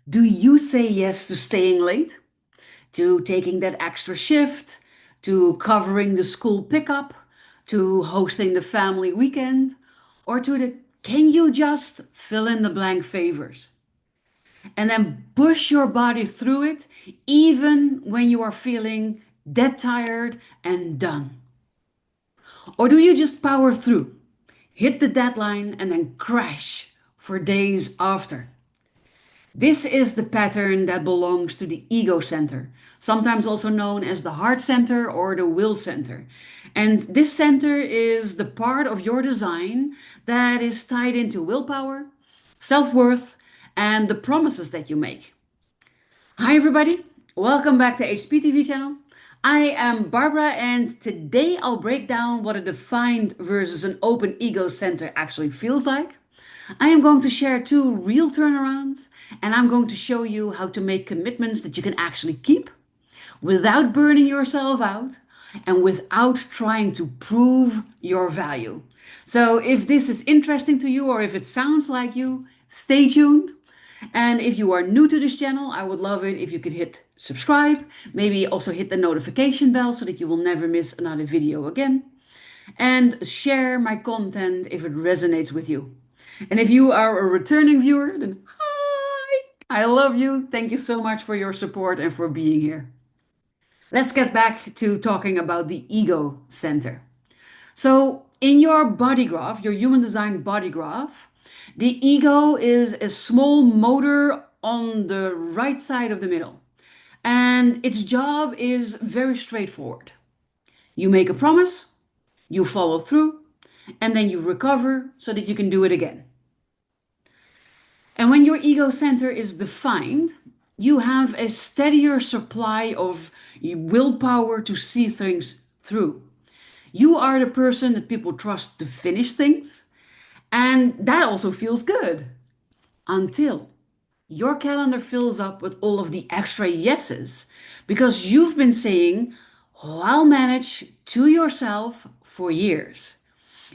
Do you say yes to staying late, to taking that extra shift, to covering the school pickup, to hosting the family weekend, or to the can you just fill in the blank favors? And then push your body through it, even when you are feeling dead tired and done. Or do you just power through, hit the deadline, and then crash for days after? This is the pattern that belongs to the ego center, sometimes also known as the heart center or the will center. And this center is the part of your design that is tied into willpower, self worth, and the promises that you make. Hi, everybody. Welcome back to HPTV channel. I am Barbara, and today I'll break down what a defined versus an open ego center actually feels like. I am going to share two real turnarounds, and I'm going to show you how to make commitments that you can actually keep without burning yourself out and without trying to prove your value. So, if this is interesting to you or if it sounds like you, stay tuned. And if you are new to this channel, I would love it if you could hit subscribe, maybe also hit the notification bell so that you will never miss another video again, and share my content if it resonates with you. And if you are a returning viewer, then hi, I love you. Thank you so much for your support and for being here. Let's get back to talking about the ego center. So, in your body graph, your human design body graph, the ego is a small motor on the right side of the middle. And its job is very straightforward. You make a promise, you follow through, and then you recover so that you can do it again. And when your ego center is defined, you have a steadier supply of willpower to see things through. You are the person that people trust to finish things, and that also feels good until your calendar fills up with all of the extra yeses because you've been saying, "Oh, I'll manage" to yourself for years.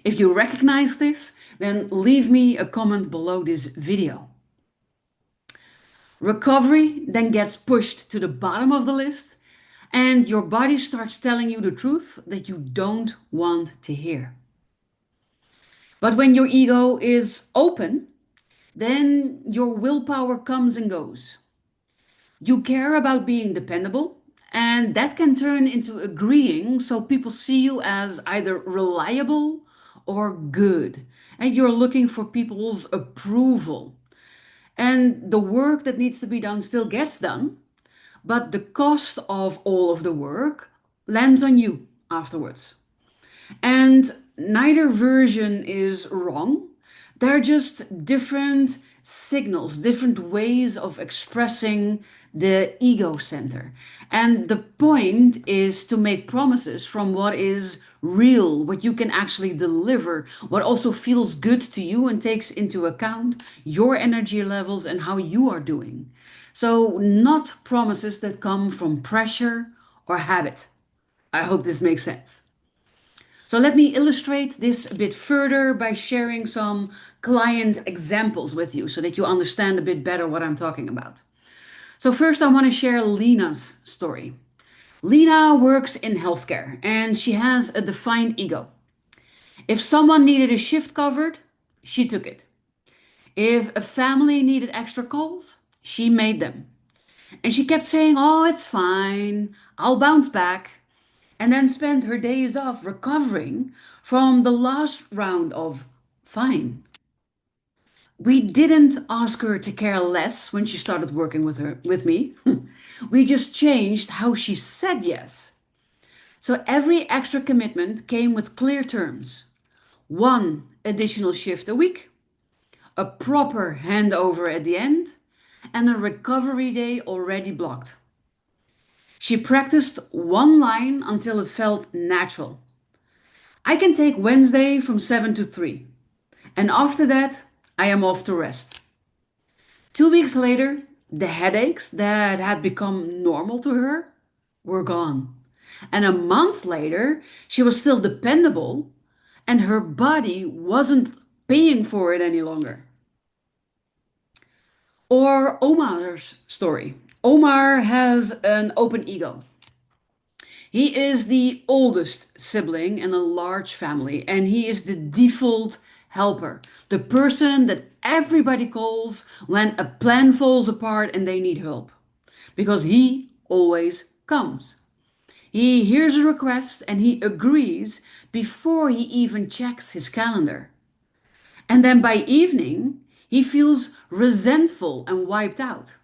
If you recognize this, then leave me a comment below this video. Recovery then gets pushed to the bottom of the list, and your body starts telling you the truth that you don't want to hear. But when your ego is open, then your willpower comes and goes. You care about being dependable, and that can turn into agreeing so people see you as either reliable or good. And you're looking for people's approval. And the work that needs to be done still gets done, but the cost of all of the work lands on you afterwards. And neither version is wrong. They're just different signals, different ways of expressing the ego center. And the point is to make promises from what is real, what you can actually deliver, what also feels good to you and takes into account your energy levels and how you are doing. So, not promises that come from pressure or habit. I hope this makes sense. So let me illustrate this a bit further by sharing some client examples with you so that you understand a bit better what I'm talking about. So first I want to share Lena's story. Lena works in healthcare and she has a defined ego. If someone needed a shift covered, she took it. If a family needed extra calls, she made them. And she kept saying, "Oh, it's fine. I'll bounce back." And then spent her days off recovering from the last round of fine. We didn't ask her to care less when she started working with me. We just changed how she said yes. So every extra commitment came with clear terms. One additional shift a week, a proper handover at the end, and a recovery day already blocked. She practiced one line until it felt natural. I can take Wednesday from 7 to 3, and after that, I am off to rest. 2 weeks later, the headaches that had become normal to her were gone. And a month later, she was still dependable, and her body wasn't paying for it any longer. Or Omar's story. Omar has an open ego. He is the oldest sibling in a large family, and he is the default helper, the person that everybody calls when a plan falls apart and they need help, because he always comes. He hears a request and he agrees before he even checks his calendar. And then by evening, he feels resentful and wiped out.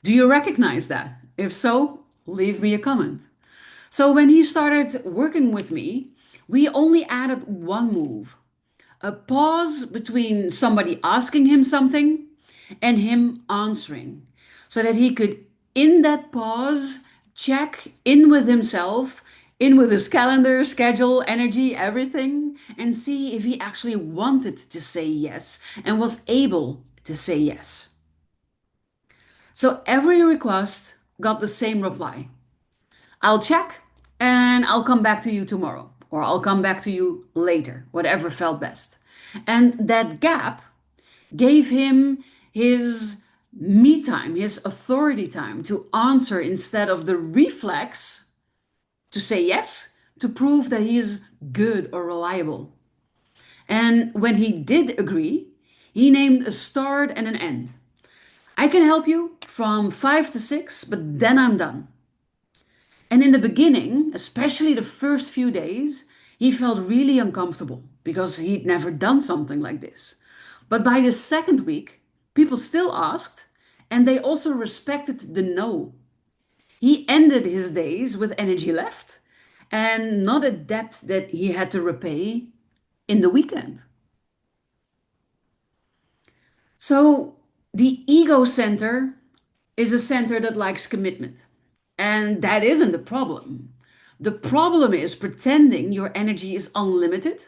Do you recognize that? If so, leave me a comment. So when he started working with me, we only added one move, a pause between somebody asking him something and him answering, so that he could, in that pause, check in with himself, in with his calendar, schedule, energy, everything, and see if he actually wanted to say yes and was able to say yes. So every request got the same reply. I'll check and I'll come back to you tomorrow, or I'll come back to you later, whatever felt best. And that gap gave him his me time, his authority time to answer instead of the reflex to say yes, to prove that he is good or reliable. And when he did agree, he named a start and an end. I can help you from 5 to 6, but then I'm done. And in the beginning, especially the first few days, he felt really uncomfortable because he'd never done something like this. But by the second week, people still asked, and they also respected the no. He ended his days with energy left and not a debt that he had to repay in the weekend. So the ego center is a center that likes commitment. And that isn't the problem. The problem is pretending your energy is unlimited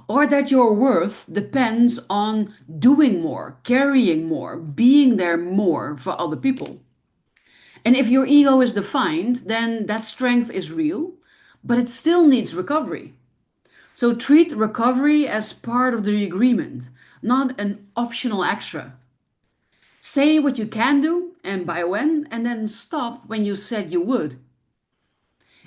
or that your worth depends on doing more, carrying more, being there more for other people. And if your ego is defined, then that strength is real, but it still needs recovery. So treat recovery as part of the agreement, not an optional extra. Say what you can do and by when, and then stop when you said you would.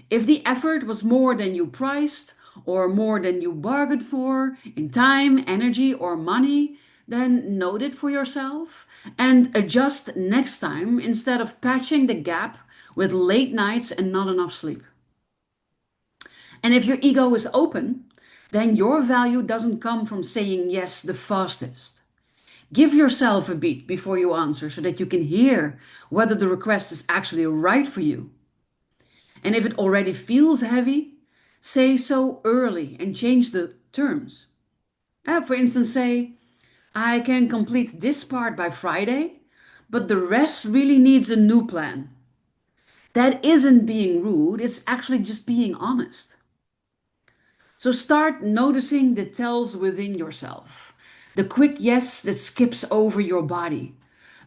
If the effort was more than you priced or more than you bargained for in time, energy, or money, then note it for yourself and adjust next time instead of patching the gap with late nights and not enough sleep. And if your ego is open, then your value doesn't come from saying yes the fastest. Give yourself a beat before you answer so that you can hear whether the request is actually right for you. And if it already feels heavy, say so early and change the terms. For instance, say, I can complete this part by Friday, but the rest really needs a new plan. That isn't being rude, it's actually just being honest. So start noticing the tells within yourself. The quick yes that skips over your body.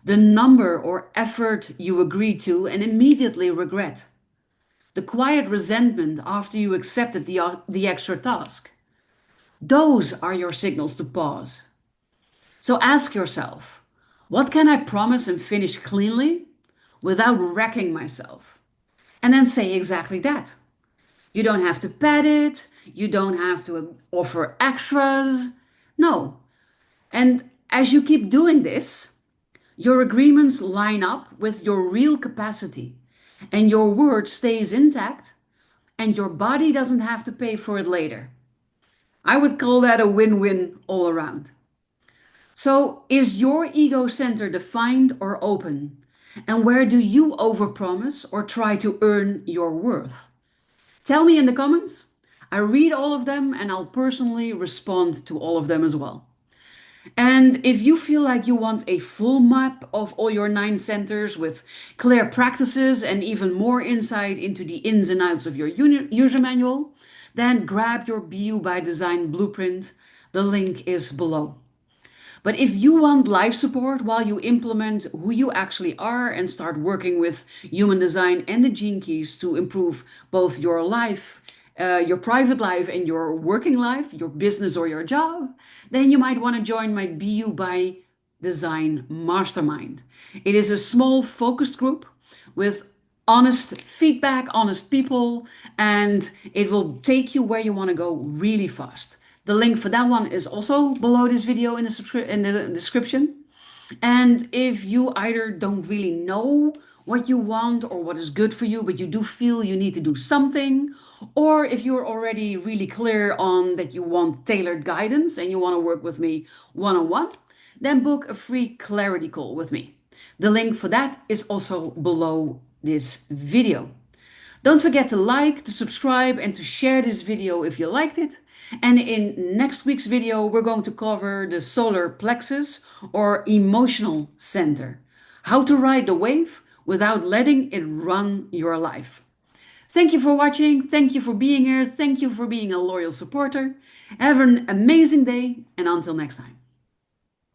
The number or effort you agree to and immediately regret. The quiet resentment after you accepted the extra task. Those are your signals to pause. So ask yourself, what can I promise and finish cleanly without wrecking myself? And then say exactly that. You don't have to pad it. You don't have to offer extras. No. And as you keep doing this, your agreements line up with your real capacity and your word stays intact and your body doesn't have to pay for it later. I would call that a win-win all around. So, is your ego center defined or open? And where do you overpromise or try to earn your worth? Tell me in the comments. I read all of them and I'll personally respond to all of them as well. And if you feel like you want a full map of all your 9 centers with clear practices and even more insight into the ins and outs of your user manual, then grab your BU by Design blueprint. The link is below. But if you want life support while you implement who you actually are and start working with human design and the gene keys to improve both your life, your private life and your working life, your business or your job, then you might want to join my BU by Design Mastermind. It is a small focused group with honest feedback, honest people, and it will take you where you want to go really fast. The link for that one is also below this video in the description. And if you either don't really know what you want or what is good for you, but you do feel you need to do something, or if you're already really clear on that you want tailored guidance and you want to work with me one on one, then book a free clarity call with me. The link for that is also below this video. Don't forget to like, to subscribe, and to share this video if you liked it. And in next week's video, we're going to cover the solar plexus or emotional center. How to ride the wave without letting it run your life. Thank you for watching. Thank you for being here. Thank you for being a loyal supporter. Have an amazing day, and until next time.